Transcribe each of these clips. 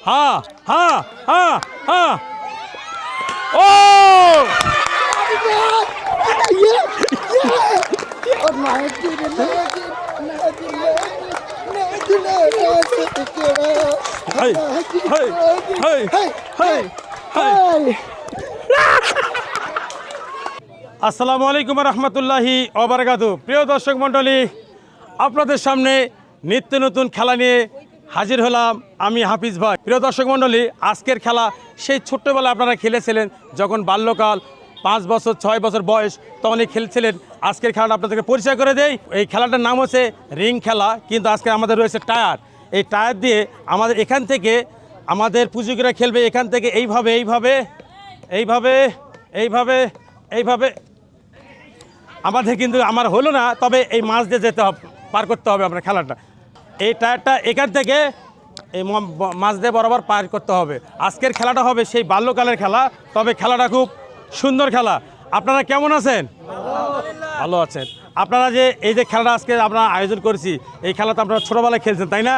হ্যাঁ হ্যাঁ হ্যাঁ হ্যাঁ ও হেই হেই হেই হেই হেই আসসালামু আলাইকুম রহমতুল্লাহি ওবারাকাতু। প্রিয় দর্শক মণ্ডলী, আপনাদের সামনে নিত্য নতুন খেলা নিয়ে হাজির হলাম আমি হাফিজ ভাই। প্রিয় দর্শক মণ্ডলী, আজকের খেলা সেই ছোট্টবেলায় আপনারা খেলেছিলেন, যখন বাল্যকাল 5 বছর 6 বছর বয়স তখনই খেলছিলেন। আজকের খেলাটা আপনাদেরকে পরিচয় করে দেই। এই খেলাটার নাম হচ্ছে রিং খেলা, কিন্তু আজকে আমাদের রয়েছে টায়ার। এই টায়ার দিয়ে আমাদের এখান থেকে আমাদের পুঁজিকেরা খেলবে, এখান থেকে এইভাবে এইভাবে এইভাবে এইভাবে এইভাবে। আমাদের কিন্তু আমার হলো না, তবে এই মাছ দিয়ে যেতে হবে, পার করতে হবে আপনার খেলাটা। এই টায়ারটা এখান থেকে এই মাছ দিয়ে বরাবর পার করতে হবে। আজকের খেলাটা হবে সেই বাল্যকালের খেলা, তবে খেলাটা খুব সুন্দর খেলা। আপনারা কেমন আছেন? ভালো আছেন। আপনারা যে এই যে খেলাটা আজকে আমরা আয়োজন করেছি, এই খেলা তো আপনারা ছোটোবেলায় খেলছেন, তাই না?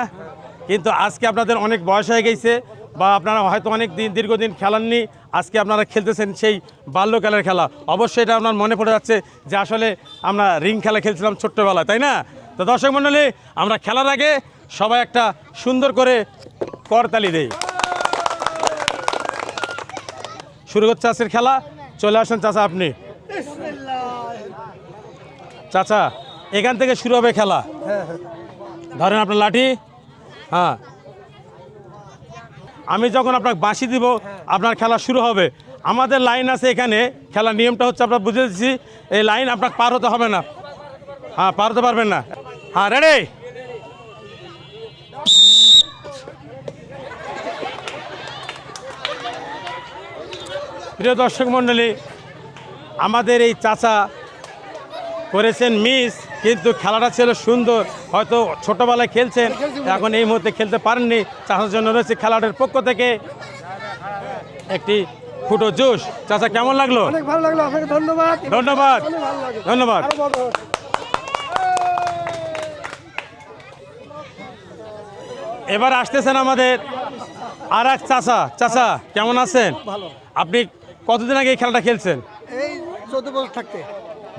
কিন্তু আজকে আপনাদের অনেক বয়স হয়ে গেছে, বা আপনারা হয়তো অনেক দীর্ঘদিন খেলাননি, আজকে আপনারা খেলতেছেন সেই বাল্যকালের খেলা। অবশ্যই এটা আপনার মনে পড়ে যাচ্ছে যে আসলে আমরা রিং খেলা খেলছিলাম ছোট্টবেলায়, তাই না? তো দর্শক মণ্ডলী, আমরা খেলার আগে সবাই একটা সুন্দর করে করতালি দেই। শুরু হচ্ছে আজকের খেলা। চলে আসেন চাচা, আপনি চাচা, এখান থেকে শুরু হবে খেলা। ধরেন আপনার লাঠি। হ্যাঁ, আমি যখন আপনাকে বাঁশি দিব আপনার খেলা শুরু হবে। আমাদের লাইন আছে এখানে, খেলার নিয়মটা হচ্ছে আপনার বুঝে দিচ্ছি। এই লাইন আপনাকে পার হতে হবে না। হ্যাঁ, পার হতে পারবেন না। হ্যাঁ, রেডি? প্রিয় দর্শক মণ্ডলী, আমাদের এই চাচা করেছেন মিস, কিন্তু খেলাটা ছিল সুন্দর। হয়তো ছোটোবেলায় খেলছেন, এখন এই মুহূর্তে খেলতে পারেননি। চাচার জন্য রয়েছে খেলাটার পক্ষ থেকে একটি ফুটো জুস। চাচা, কেমন লাগলো? অনেক ভালো লাগলো, আপনাকে ধন্যবাদ। ধন্যবাদ, ধন্যবাদ। এবার আসতেছেন আমাদের আর এক চাচা। চাচা, কেমন আছেন? ভালো। আপনি কতদিন আগে এই খেলাটা খেলছেন? এই 14 বছর থাকতে।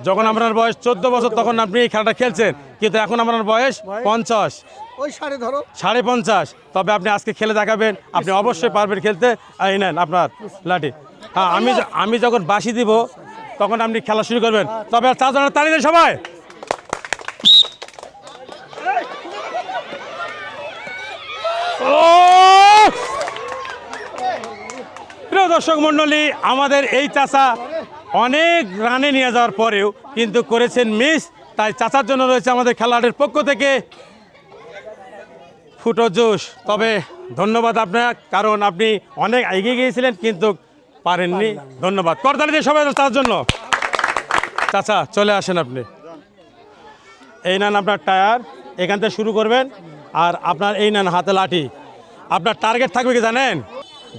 যখন আপনার বয়স 14 বছর তখন আপনি এই খেলাটা খেলছেন, কিন্তু এখন আপনার বয়স 50, ওই সাড়ে ধরো 50.5। তবে আপনি আজকে খেলে দেখাবেন, আপনি অবশ্যই পারবেন খেলতে। এই নেন আপনার লাঠি। হ্যাঁ, আমি যখন বাঁশি দিব তখন আপনি খেলা শুরু করবেন। তবে আর চারজনের তালি দেন সবাই। প্রিয় দর্শক মণ্ডলী, আমাদের এই চাচা অনেক রানে নিয়ে যাওয়ার পরেও কিন্তু করেছেন মিস। তাই চাচার জন্য রয়েছে আমাদের খেলাটির পক্ষ থেকে ফুটো জুস। তবে ধন্যবাদ আপনার, কারণ আপনি অনেক এগিয়ে গিয়েছিলেন কিন্তু পারেননি। ধন্যবাদ। করতালি দিয়ে সবাই তার জন্য। চাচা, চলে আসেন আপনি। এই নেন আপনার টায়ার, এখান থেকে শুরু করবেন। আর আপনার এই নেন হাতে লাঠি। আপনার টার্গেট থাকবে কি জানেন?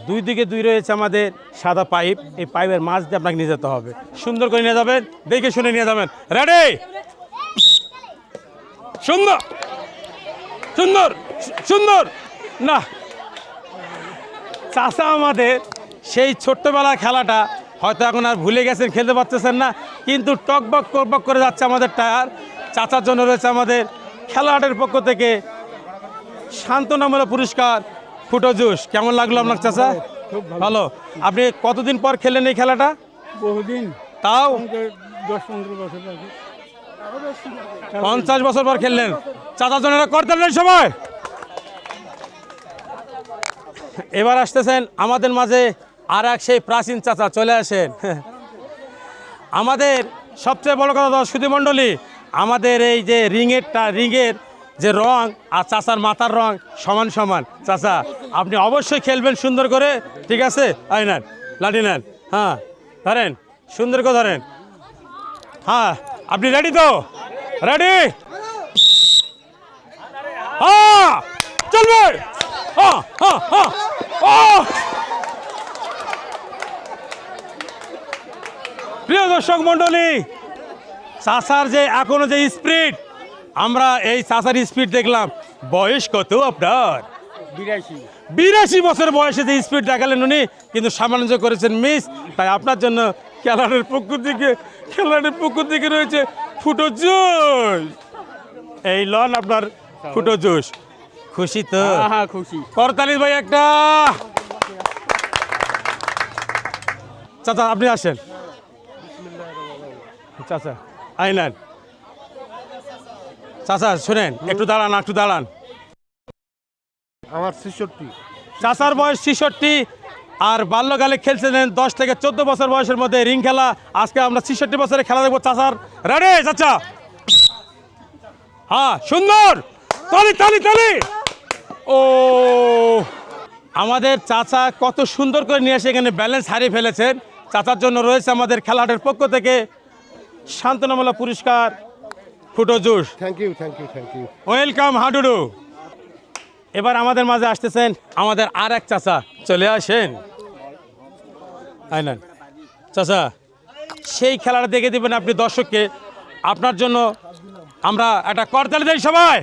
দুই দিকে দুই রয়েছে আমাদের সাদা পাইপ, এই পাইপের মাছ দিয়ে আপনাকে নিয়ে যেতে হবে। সুন্দর করে নিয়ে যাবেন, দেখে শুনে নিয়ে যাবেন। রেডি? সুন্দর সুন্দর সুন্দর। না, চাচা আমাদের সেই ছোট্টবেলার খেলাটা হয়তো এখন আর ভুলে গেছেন, খেলতে পারতেছেন না, কিন্তু টকবক টকবক করে যাচ্ছে আমাদের টায়ার। চাচার জন্য রয়েছে আমাদের খেলাটার পক্ষ থেকে সান্ত্বনামূলক পুরস্কার ফুটো জুস। কেমন লাগলো আপনার চাচা? ভালো। আপনি কতদিন পর খেলেন এই খেলাটা? বহুদিন, তাও 10-15 বছর আগে। 50 বছর পর খেললেন। চাচার জন্য করতেন সবাই। এবার আসতেছেন আমাদের মাঝে আর এক সেই প্রাচীন চাচা। চলে আসেন। আমাদের সবচেয়ে বড় কথা সুধী মণ্ডলী, আমাদের এই যে রিংয়ের যে রং আর চাচার মাথার রং সমান সমান। চাচা, আপনি অবশ্যই খেলবেন সুন্দর করে, ঠিক আছে? আই নেন লাঠি নেন। হ্যাঁ, ধরেন, সুন্দর করে ধরেন। হ্যাঁ, আপনি রেডি তো? রেডি? হ্যাঁ, চলবে। হ্যাঁ হ্যাঁ হ্যাঁ। প্রিয় দর্শক মণ্ডলী, চাচার যে এখনো যে স্পিড, আমরা এই চাচার স্পিড দেখলাম। বয়স কত আপনার? 82 বছর বয়সে যে স্পিড দেখালেন উনি, কিন্তু সামঞ্জস্য করেছেন মিস। তাই আপনার জন্য খেলার পক্ষ থেকে রয়েছে ফুটো জুস। এই লন আপনার ফুটো জুস। খুশি তো? হ্যাঁ খুশি। করতালি ভাই একটা। চাচা আপনি আসেন। চাচা আইনান। চাচা শুনেন, একটু দাঁড়ান। আমার 66। চাচার বয়স 66 আর বাল্যকালে খেলছিলেন 10 থেকে 14 বছর বয়সের মধ্যে রিং খেলা। আজকে আমরা 66 বছরে খেলা দেখবো। চাচার রেডি? চাচা হ্যাঁ, সুন্দর। তালি। ও আমাদের চাচা কত সুন্দর করে নিয়ে এসে এখানে ব্যালেন্স হারিয়ে ফেলেছেন। চাচার জন্য রয়েছে আমাদের খেলাটার পক্ষ থেকে সান্ত্বনামূলক পুরস্কার ফুটো জুস। Thank you. ওয়েলকাম হাডুডু। এবার আমাদের মাঝে আসতেছেন আমাদের আর এক চাচা। চলে আসেন আইনান। চাচা সেই খেলাটা দেখে দিবেন আপনি দর্শককে। আপনার জন্য আমরা একটা করতালি দেই সবাই।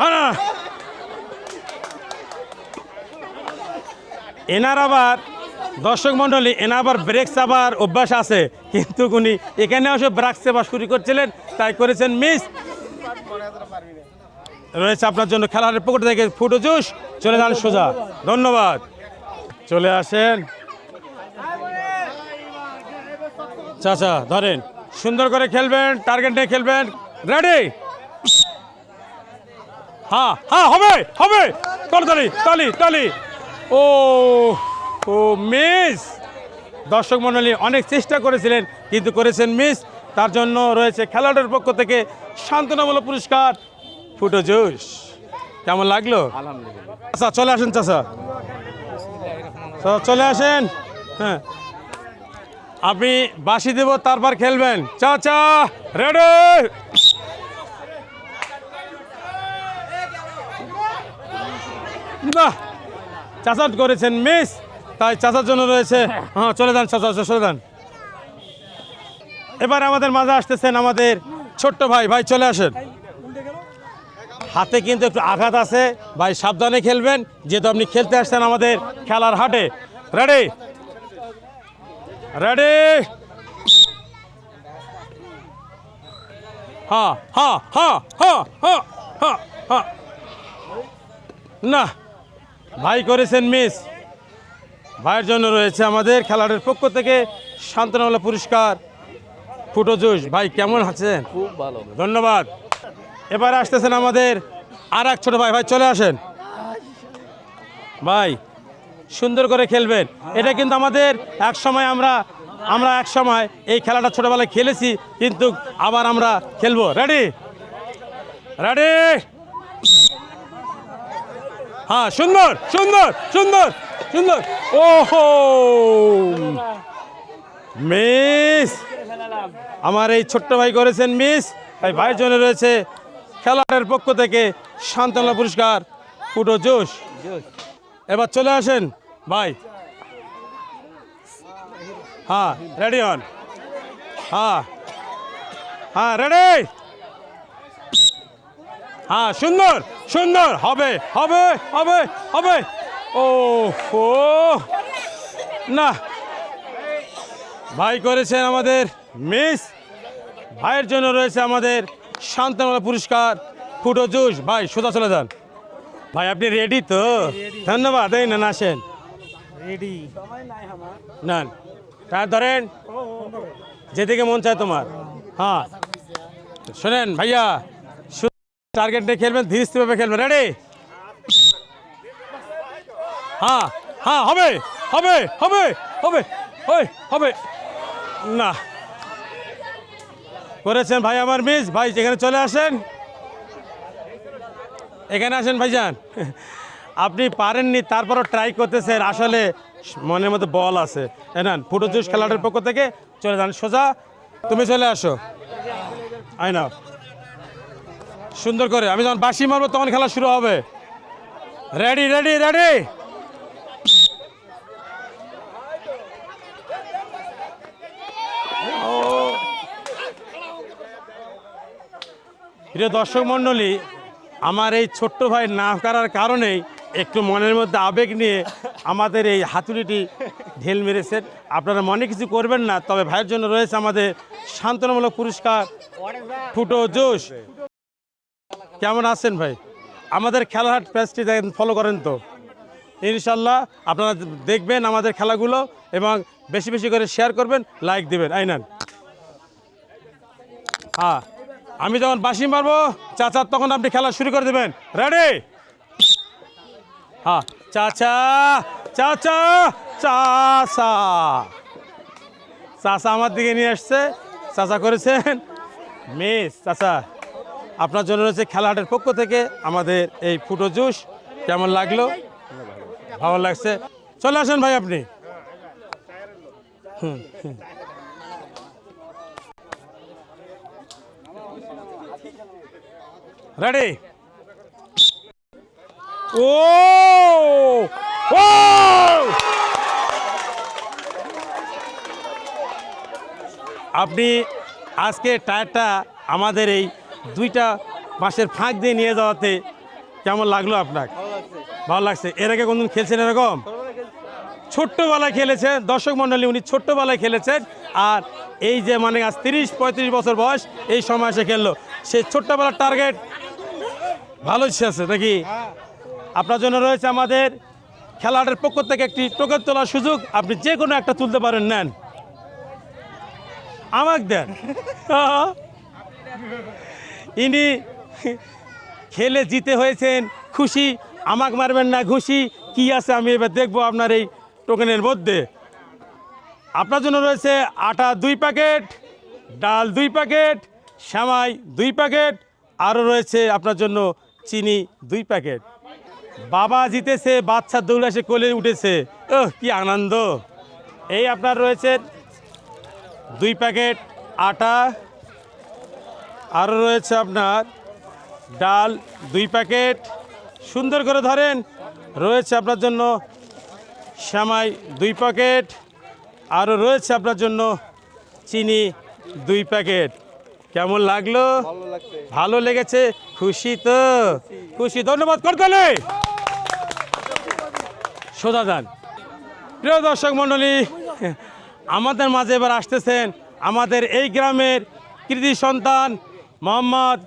হ্যাঁ, এনার আবার দর্শক মন্ডলী, এনার আবার ব্রেক চাবার অভ্যাস আছে, কিন্তু উনি এখানে এসে ব্রেক চাপা শুরু করছিলেন, তাই করেছেন মিস। রয়েছে আপনার জন্য খেলার পক্ষ থেকে ফুটো জুস। চলে যান সোজা। ধন্যবাদ। চলে আসেন চাচা, ধরেন। সুন্দর করে খেলবেন, টার্গেট নিয়ে খেলবেন। রেডি? হ্যাঁ, হবে। তালি। ও মিস। দর্শক মণ্ডলী অনেক চেষ্টা করেছিলেন, কিন্তু করেছেন মিস। তার জন্য রয়েছে খেলাটার পক্ষ থেকে সান্ত্বনামূলক পুরস্কার ফুটো জুস। কেমন লাগলো? আচ্ছা চলে আসেন চাচা, চলে আসেন। হ্যাঁ, আপনি বাঁশি দেব, তারপর খেলবেন। চাচা রেডি? বাহ, চাচা করেছেন মিস, তাই চাচার জন্য রয়েছে। হ্যাঁ, চলে যান চাচা, চলে যান। এবার আমাদের মাঝে আসতেছেন আমাদের ছোট্ট ভাই চলে আসেন। হাতে কিন্তু একটু আঘাত আছে ভাই, সাবধানে খেলবেন, যেহেতু আপনি খেলতে আসছেন আমাদের খেলার হাটে। রেডি? হ্যাঁ। না, ভাই করেছেন মিস। ভাইয়ের জন্য রয়েছে আমাদের খেলাটার পক্ষ থেকে সান্ত্বনামূলক পুরস্কার ফুটো জুস। ভাই কেমন আছেন? খুব ভালো। ধন্যবাদ। এবার আসতেছেন আমাদের আর এক ছোট ভাই চলে আসেন। ভাই সুন্দর করে খেলবেন। এটা কিন্তু আমাদের এক সময় আমরা এক সময় এই খেলাটা ছোটবেলায় খেলেছি, কিন্তু আবার আমরা খেলবো। রেডি? হ্যাঁ, সুন্দর। ওহো মিস। আমার এই ছোট্ট ভাই করেছেন মিস। তাই ভাইয়ের জন্য রয়েছে খেলার পক্ষ থেকে সান্ত্বনা পুরস্কার ফুটো জুস। এবার চলে আসেন ভাই। হ্যাঁ, রেডি হন। হ্যাঁ, রেডি? হ্যাঁ, সুন্দর। হবে। ও না, ভাই করেছেন আমাদের মিস। ভাইয়ের জন্য রয়েছে আমাদের সান্ত্বনা পুরস্কার ফুটো জুস। ভাই সোজা চলে যান। ভাই আপনি রেডি তো? ধন্যবাদ। এই না আসেন। রেডি? না, টায়ার ধরেন, যেদিকে মন চায় তোমার। হ্যাঁ, শোনেন ভাইয়া, টার্গেট নিয়ে খেলবেন, ধীরে স্থিরভাবে খেলবেন। রেডি? হ্যাঁ, হবে। না, করেছেন ভাই আমার মিস। ভাই এখানে চলে আসেন, এখানে আসেন ভাইজান। আপনি পারেননি, তারপরও ট্রাই করতেছেন। আসলে মনের মধ্যে বল আছে। না, ফুটো জুস খেলাটার পক্ষ থেকে চলে যান সোজা। তুমি চলে আসো। না, সুন্দর করে আমি যখন বাঁশি মারবো তখন খেলা শুরু হবে। রেডি? প্রিয় দর্শক মণ্ডলী, আমার এই ছোট্ট ভাই না করার কারণেই একটু মনের মধ্যে আবেগ নিয়ে আমাদের এই হাতুড়িটি ঢেল মেরেছেন। আপনারা মনে কিছু করবেন না, তবে ভাইয়ের জন্য রয়েছে আমাদের সান্ত্বনামূলক পুরস্কার ফুটো জোশ। কেমন আছেন ভাই? আমাদের খেলাহাট পেজটি ফলো করেন তো ইনশাল্লাহ। আপনারা দেখবেন আমাদের খেলাগুলো এবং বেশি বেশি করে শেয়ার করবেন, লাইক দিবেন। আইনান, হ্যাঁ, আমি যখন বাঁশি মারবো চাচা তখন আপনি খেলা শুরু করে দেবেন। রেডি? হ্যাঁ, চাচা চাচা চাচা চাচা আমার দিকে নিয়ে আসছে। চাচা করেছেন মিস। চাচা, আপনার জন্য রয়েছে খেলাহাটের পক্ষ থেকে আমাদের এই ফুটো জুস। কেমন লাগলো? ভালো লাগছে। চলে আসেন ভাই আপনি। রেডি? ও ও আপনি আজকে টায়ারটা আমাদের এই দুইটা বাঁশের ফাঁক দিয়ে নিয়ে যাওয়াতে কেমন লাগলো আপনার? ভালো লাগছে। এর আগে কোনদিন খেলছেন এরকম? ছোট্টবেলায় খেলেছেন দর্শক মণ্ডলী, উনি ছোট্টবেলায় খেলেছেন। আর এই যে মানে আজ 30-35 বছর বয়স, এই সময় এসে খেললো। সে ছোট্টবেলার টার্গেট ভালো ইচ্ছে আছে নাকি? আপনার জন্য রয়েছে আমাদের খেলাটার পক্ষ থেকে একটি টোকেন তোলার সুযোগ। আপনি যে কোনো একটা তুলতে পারেন, নেন। আমাকে দেন। ইনি খেলে জিতে হয়েছেন, খুশি। আমাকে মারবেন না, খুশি কি আছে আমি এবার দেখবো আপনার এই টোকেনের মধ্যে। আপনার জন্য রয়েছে আটা 2 প্যাকেট, ডাল 2 প্যাকেট, সেমাই 2 প্যাকেট, আরও রয়েছে আপনার জন্য চিনি 2 প্যাকেট। বাবা জিতেছে, বাচ্চা দৌড়ে এসে কোলে উঠেছে। কি আনন্দ! এই আপনার রয়েছে 2 প্যাকেট আটা, আরও রয়েছে আপনার ডাল 2 প্যাকেট। সুন্দর করে ধরেন। রয়েছে আপনার জন্য সেমাই 2 প্যাকেট, আরও রয়েছে আপনার জন্য চিনি 2 প্যাকেট। কেমন লাগলো? ভালো লেগেছে? খুশি তো? খুশি। ধন্যবাদ করতেলে সোজা যান। প্রিয় দর্শক মণ্ডলী, আমাদের মাঝে এবার আসতেছেন আমাদের এই গ্রামের কৃতি সন্তান মোহাম্মদ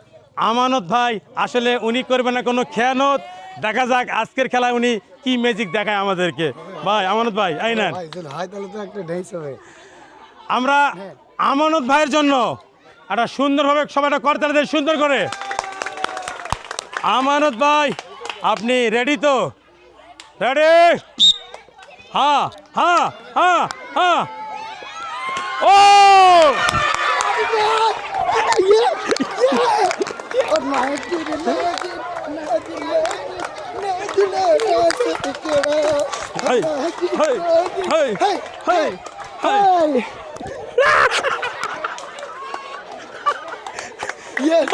আমানত ভাই। আসলে উনি করবে না কোনো খেয়ানত। দেখা যাক আজকের খেলায় উনি কি ম্যাজিক দেখায় আমাদেরকে। ভাই আমানত ভাই, আইনান। আমরা আমানত ভাইয়ের জন্য একটা সুন্দরভাবে সবাইটা করতে দেন, সুন্দর করে। আমানত ভাই, আপনি রেডি তো? রেডি? হ্যাঁ হ্যাঁ হ্যাঁ হ্যাঁ। ও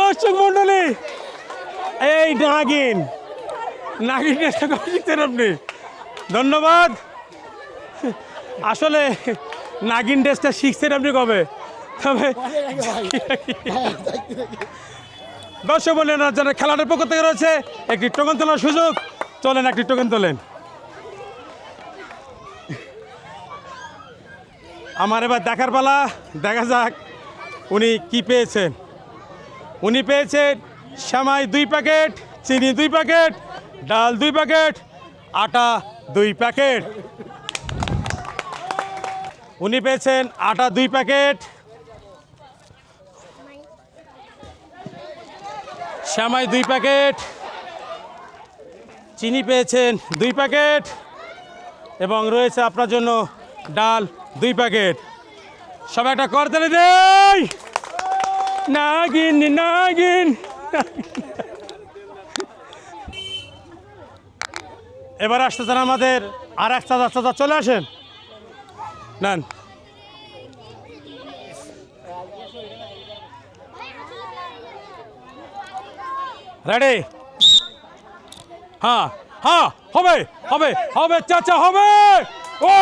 দর্শক মন্ডলী, এই নাগিন চেষ্টা করে শিখছেন আপনি। ধন্যবাদ। আসলে নাগিন ড্রেসটা শিখছেন আপনি কবে? তবে দর্শক বললেন যারা খেলাটার পক্ষ থেকে রয়েছে একটি টোকেন তোলার সুযোগ। চলেন একটি টোকেন তোলেন। আমার এবার দেখার পালা। দেখা যাক উনি কি পেয়েছেন। উনি পেয়েছেন সেমাই 2 প্যাকেট, চিনি 2 প্যাকেট, ডাল 2 প্যাকেট, আটা 2 প্যাকেট। উনি পেয়েছেন আটা 2 প্যাকেট, সেমাই 2 প্যাকেট, চিনি পেয়েছেন 2 প্যাকেট এবং রয়েছে আপনার জন্য ডাল 2 প্যাকেট। সবাই একটা করতালি দেই। নাগিন নাগিন। এবার আসতেছেন আমাদের আর এক চাচা। চাচা চলে আসেন, নেন। রেডি? হ্যাঁ হ্যাঁ, হবে হবে হবে চাচা, হবে। ও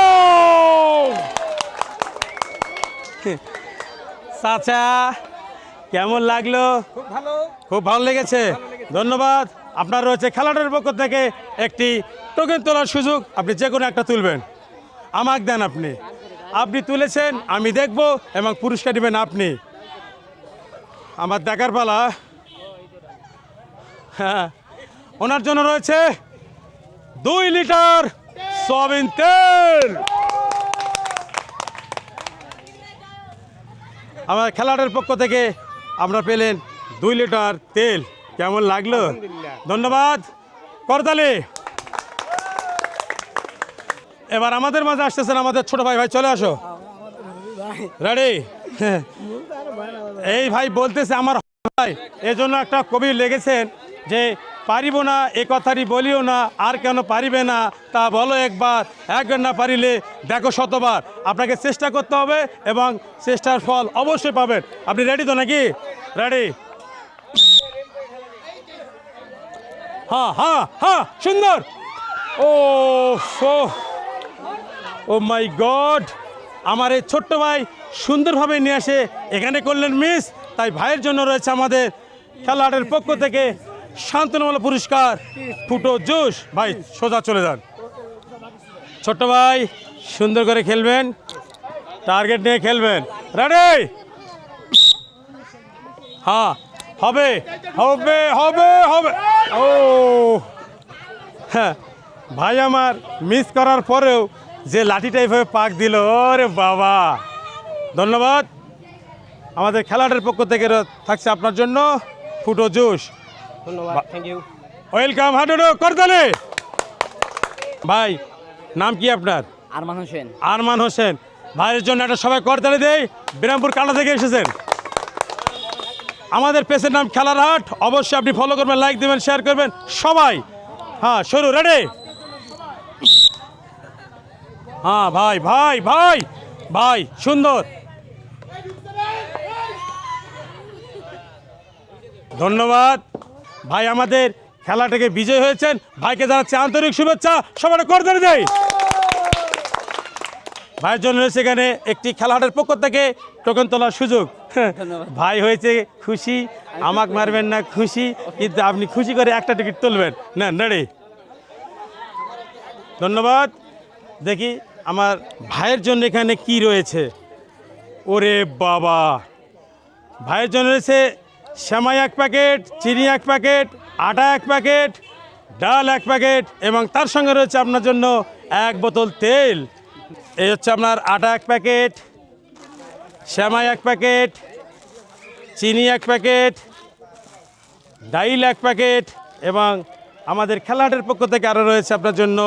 চাচা কেমন লাগলো? খুব ভালো। খুব ভালো লেগেছে, ধন্যবাদ। আপনার রয়েছে খেলাটার পক্ষ থেকে একটি টোকেন তোলার সুযোগ, আপনি যে কোনো একটা তুলবেন, আমাকে দেন। আপনি আপনি তুলেছেন, আমি দেখব এবং পুরস্কার দিবেন আপনি। আমার দেখার পালা। হ্যাঁ, ওনার জন্য রয়েছে 2 লিটার সয়াবিন তেল। আমার খেলাটার পক্ষ থেকে আমরা পেলেন 2 লিটার তেল। কেমন লাগলো? ধন্যবাদ, করতালি। এবার আমাদের মাঝে আসতেছেন আমাদের ছোট ভাই। ভাই চলে আসো, রেডি? এই ভাই বলতেছে আমার ভাই, এই জন্য একটা কবি লেগেছেন যে পারিব না এ কথাটি বলিও না, আর কেন পারিবে না তা বলো একবার, একবার না পারিলে দেখো শতবার। আপনাকে চেষ্টা করতে হবে এবং চেষ্টার ফল অবশ্যই পাবেন। আপনি রেডি তো নাকি? রেডি? হ্যাঁ হ্যাঁ হ্যাঁ, সুন্দর। ও ও মাই গড, আমার এই ছোট্ট ভাই সুন্দরভাবে নিয়ে আসে এখানে করলেন মিস। তাই ভাইয়ের জন্য রয়েছে আমাদের খেলাটার পক্ষ থেকে শান্তনুমূলক পুরস্কার, ফুটো জুস। ভাই সোজা চলে যান। ছোট্ট ভাই সুন্দর করে খেলবেন, টার্গেট নিয়ে খেলবেন। রেডি? হ্যাঁ, হবে হবে হবে হবে। ও হ্যাঁ, ভাই আমার মিস করার পরেও যে লাঠিটা এইভাবে পাক দিল, ওরে বাবা। ধন্যবাদ। আমাদের খেলাটার পক্ষ থেকে থাকছে আপনার জন্য ফুটো জুস। ধন্যবাদ, থ্যাংক ইউ। ওয়েলকাম, হাডুডু করতালে। ভাই নাম কি আপনার? আরমান হোসেন। আরমান হোসেন। ভাইয়ের জন্য একটা সবাই করতালি দেই। বিরামপুর কাটা থেকে এসেছেন। আমাদের পেজের নাম খেলার হাট, অবশ্যই আপনি ফলো করবেন, লাইক দেবেন, শেয়ার করবেন সবাই। হ্যাঁ শুরু, রেডি? হ্যাঁ ভাই ভাই ভাই ভাই, সুন্দর, ধন্যবাদ। ভাই আমাদের খেলা থেকে বিজয় হয়েছেন, ভাইকে জানাচ্ছি আন্তরিক শুভেচ্ছা। সবাই করতালি দেই। ভাইয়ের জন্য রয়েছে এখানে একটি খেলাহাটের পক্ষ থেকে টোকেন তোলার সুযোগ। ভাই হয়েছে খুশি, আমাকে মারবেন না খুশি, কিন্তু আপনি খুশি করে একটা টিকিট তুলবেন। না রেডি? ধন্যবাদ। দেখি আমার ভাইয়ের জন্য এখানে কি রয়েছে। ওরে বাবা, ভাইয়ের জন্য রয়েছে সেমাই 1 প্যাকেট, চিনি 1 প্যাকেট, আটা 1 প্যাকেট, ডাল 1 প্যাকেট এবং তার সঙ্গে রয়েছে আপনার জন্য 1 বোতল তেল। এই হচ্ছে আপনার আটা 1 প্যাকেট, সেমাই 1 প্যাকেট, চিনি 1 প্যাকেট, ডাইল 1 প্যাকেট এবং আমাদের খেলাহাটের পক্ষ থেকে আরও রয়েছে আপনার জন্য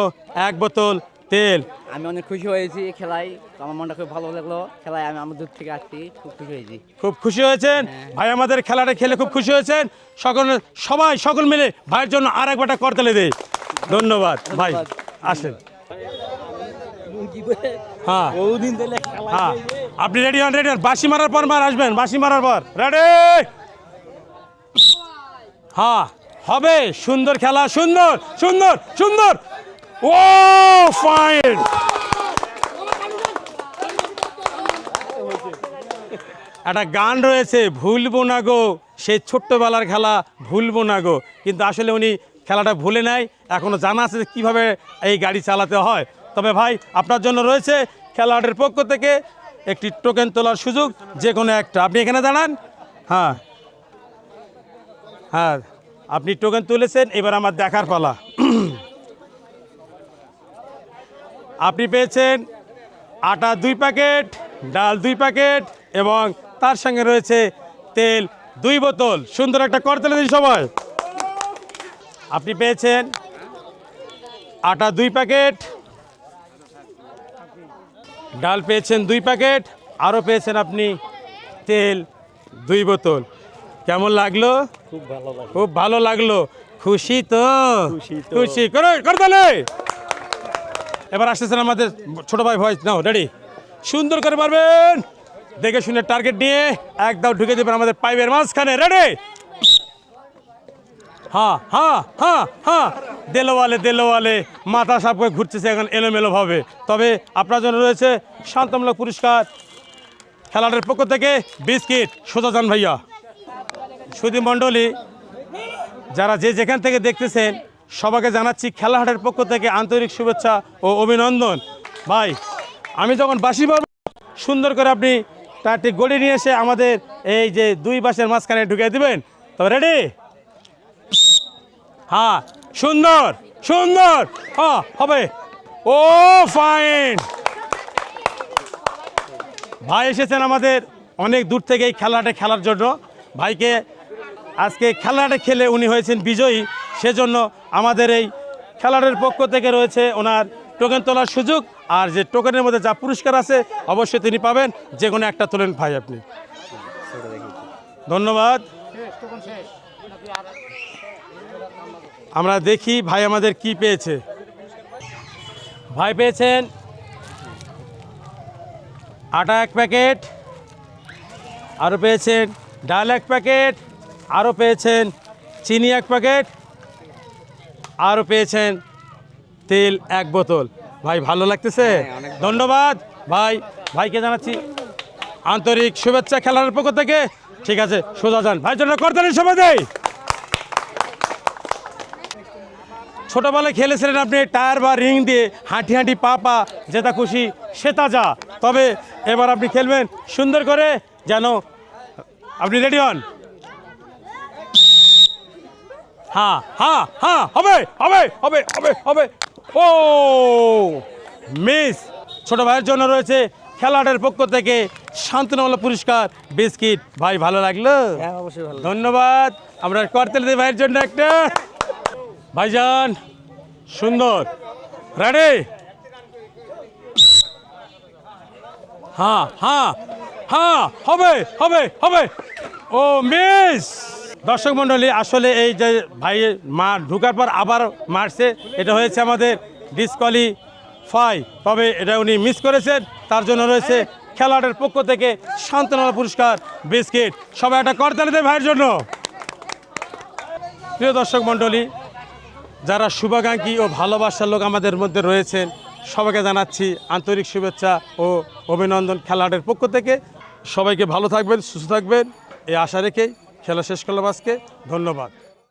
1 বোতল তেল। আমি অনেক খুশি হয়েছি খেলায়, তো আমার মনটা খুব ভালো লাগলো। খেলায় আমি আমার দূর থেকে আসছি, খুব খুশি হয়েছি। খুব খুশি হয়েছেন ভাই, আমাদের খেলাটা খেলে খুব খুশি হয়েছেন। সকল মিলে ভাইয়ের জন্য আর একবারটা করতালি দেই। ধন্যবাদ ভাই, আসেন। হ্যাঁ হ্যাঁ, আপনি রেডি হন, রেডি হন। বাঁশি মারার পর আসবেন, বাঁশি মারার পর রেডি? হ্যাঁ, হবে। সুন্দর খেলা, সুন্দর সুন্দর সুন্দর। ও ফাইন। একটা গান রয়েছে, ভুলবো না গো সেই ছোট্টবেলার খেলা, ভুলবো না গো। কিন্তু আসলে উনি খেলাটা ভুলে নাই, এখনও জানা আছে কীভাবে এই গাড়ি চালাতে হয়। তবে ভাই আপনার জন্য রয়েছে খেলাটার পক্ষ থেকে একটি টোকেন তোলার সুযোগ, যে কোনো একটা। আপনি এখানে দাঁড়ান। হ্যাঁ হ্যাঁ, আপনি টোকেন তুলেছেন, এবার আমার দেখার পালা। আপনি পেয়েছেন আটা 2 প্যাকেট, ডাল 2 প্যাকেট এবং তার সঙ্গে রয়েছে তেল 2 বোতল। সুন্দর একটা করতালি দিন সবাই। আপনি পেয়েছেন আটা 2 প্যাকেট, ডাল পেয়েছেন 2 প্যাকেট, আরও পেয়েছেন আপনি তেল 2 বোতল। কেমন লাগলো? খুব ভালো লাগলো। খুশি তো? খুশি করতালি। এবার আসতেছেন আমাদের ছোট ভাই। ভয়েস নাও, রেডি? সুন্দর করে পারবেন, দেখে শুনে টার্গেট নিয়ে একদম ঢুকে দেবেন আমাদের পাইপের মাঝখানে। রেডি? হ্যাঁ হ্যাঁ হ্যাঁ হ্যাঁ, দেলোয়ালে মাথা সাপ করে ঘুরতেছে এখন এলোমেলোভাবে। তবে আপনার জন্য রয়েছে শান্তমূলক পুরস্কার, খেলাটার পক্ষ থেকে বিস্কিট। সোজা যান ভাইয়া। সুধী মণ্ডলী, যারা যে যেখান থেকে দেখতেছেন সবাইকে জানাচ্ছি খেলাহাটের পক্ষ থেকে আন্তরিক শুভেচ্ছা ও অভিনন্দন। ভাই, আমি যখন বাঁশি বাজবো সুন্দর করে আপনি তারটি গড়ি নিয়ে এসে আমাদের এই যে দুই বাঁশের মাঝখানে ঢুকিয়ে দিবেন। তো রেডি? হ্যাঁ, সুন্দর সুন্দর, হ্যাঁ হবে। ও ফাইন! ভাই এসেছেন আমাদের অনেক দূর থেকে এই খেলাটা খেলার জন্য। ভাইকে আজকে খেলাটা খেলে উনি হয়েছেন বিজয়ী, সেজন্য আমাদের এই খেলাটার পক্ষ থেকে রয়েছে ওনার টোকেন তোলার সুযোগ। আর যে টোকেনের মধ্যে যা পুরস্কার আছে অবশ্যই তিনি পাবেন, যে কোনো একটা তোলেন ভাই আপনি। ধন্যবাদ। আমরা দেখি ভাই আমাদের কি পেয়েছে। ভাই পেয়েছেন আটা 1 প্যাকেট, আরও পেয়েছেন ডাল 1 প্যাকেট, আরও পেয়েছেন চিনি 1 প্যাকেট, আরও পেয়েছেন তেল 1 বোতল। ভাই ভালো লাগতেছে? ধন্যবাদ ভাই। ভাইকে জানাচ্ছি আন্তরিক শুভেচ্ছা খেলার পক্ষ থেকে। ঠিক আছে, সোজা যান। ভাই জন্য করতালি সময় দেয়। ছোটোবেলায় খেলেছিলেন আপনি টায়ার বা রিং দিয়ে হাঁটি হাঁটি পা পা যেটা খুশি সেটা যা। তবে এবার আপনি খেলবেন সুন্দর করে, যেন আপনি রেডি হন। হ্যাঁ হ্যাঁ হ্যাঁ, হবে হবে হবে হবে হবে। ও মিস! ছোট ভাইয়ের জন্য রয়েছে খেলাটার পক্ষ থেকে শান্তনামূলক পুরস্কার বিস্কিট। ভাই ভালো লাগলো? অবশ্যই ভালো। ধন্যবাদ। আমরা করতে দিই ভাইয়ের জন্য একটা। ভাইজান সুন্দর, রেডি? হ্যাঁ হ্যাঁ হ্যাঁ, হবে হবে হবে। ও মিস! দর্শক মণ্ডলী, আসলে এই যে ভাই ঢুকার পর আবার মারছে, এটা হয়েছে আমাদের ডিসকোয়ালিফাই। তবে এটা উনি মিস করেছেন, তার জন্য রয়েছে খেলাটার পক্ষ থেকে শান্তনা পুরস্কার বিস্কিট। সবাই একটা করতালি দেয় ভাইয়ের জন্য। প্রিয় দর্শক মণ্ডলী, যারা শুভাকাঙ্ক্ষী ও ভালোবাসার লোক আমাদের মধ্যে রয়েছেন সবাইকে জানাচ্ছি আন্তরিক শুভেচ্ছা ও অভিনন্দন খেলাহাটের পক্ষ থেকে। সবাইকে ভালো থাকবেন, সুস্থ থাকবেন এই আশা রেখেই খেলা শেষ করলাম আজকে। ধন্যবাদ।